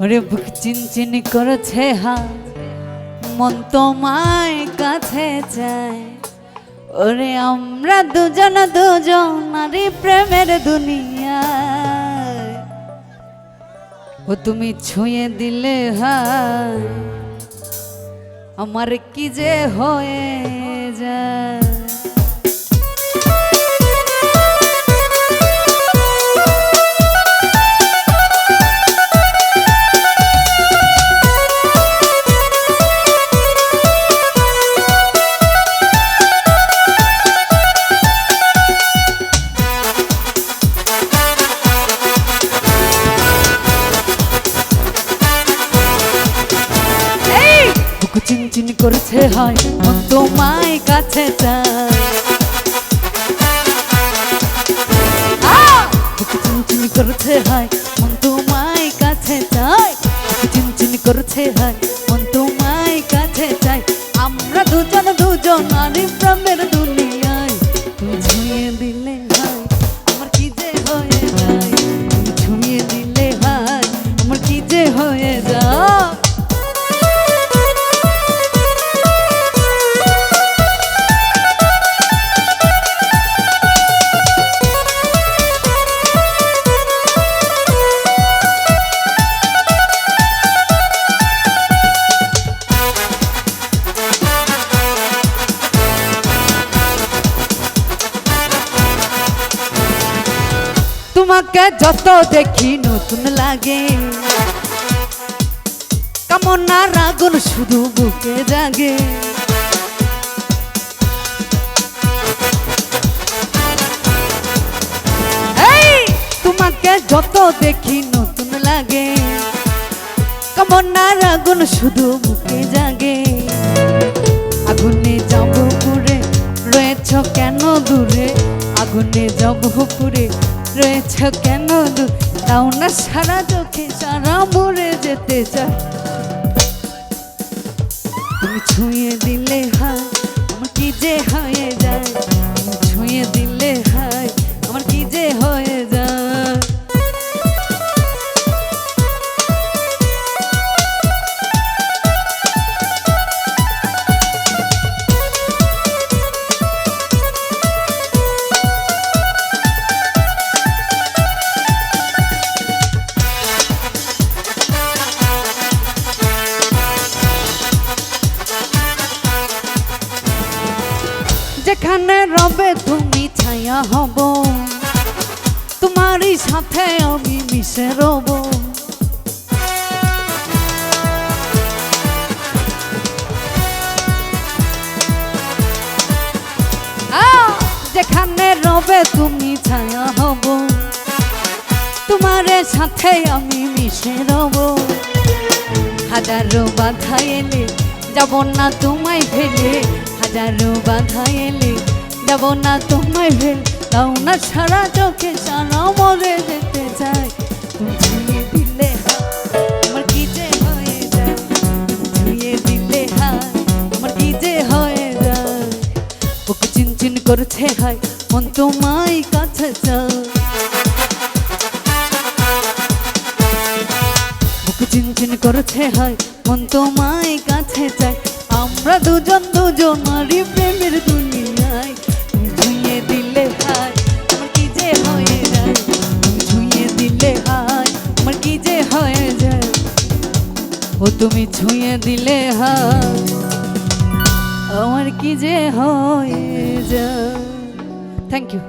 ওরে বুক চিনচিন করেছে হা মন তোমায় কাছে চায়। ওরে আমরা দুজন নারী প্রেমের দুনিয়ায়। ও তুমি ছুঁয়ে দিলে হায় আমার কি যে হয়ে যায়। চিনচিন করছে হয় মন তোমায় কাছে চায়। চিনচিন করছে হয় মন তোমায় কাছে চায়। চিনচিন করছে হয় মন তোমায় কাছে চায়। আমরা দুজন নারী প্রেমের দুনিয়ায়। তুমি ছুঁয়ে দিলে হয় আমার কি যে হয়ে যায়। তুমি ছুঁয়ে দিলে হয় আমার কি যে হয়ে যায়। তোমাকে যত দেখি নতুন লাগে, কামনার আগুন শুধু বুকে জাগে। তোমাকে যত দেখি নতুন লাগে, কামনার আগুন শুধু বুকে জাগে। আগুনে যাব পুরে রয়েছ কেন দূরে, আগুনে যাব পুরে রয়েছ কেন দূর। তাও না সারা চোখে সারা মরে যেতে চায়। তুমি ছুঁয়ে দিলে হয় আমার কি যে হয়ে যায়। তুমি ছুঁয়ে দিলে হয় আমার কি যে হয়ে যায়। যেখানে রবে তুমি ছায়া হব, তোমারই সাথে আমি মিশে রব। যেখানে রবে তুমি ছায়া হব, তোমার সাথে আমি মিশে রব। হাজারো বাধা এলে যাব না তোমায় ফেলে, হাজারো বাধা এলে যাব না তোমায় ফেলে। তাও না সারা চোখে সারা মরে যেতে চাই। তুমি ছুঁয়ে দিলে আমার কি যে হয়ে যায়। ছুঁয়ে দিলে আমার কি যে হয়ে যায়। ওকে চিনচিন করছে হয় মন তোমায় কাছে চায়। ওকে চিনচিন করছে হয় মন তোমায় কাছে চায়। আমরা দুজন নারী প্রেমের দুনিয়ায়। ছুঁয়ে দিলে হায় আমার কি যে হয়ে যায়। ছুঁয়ে দিলে হায় আমার কি যে হয়ে যায়। ও তুমি ছুঁয়ে দিলে হায় আমার কি যে হয়ে যায়। Thank you.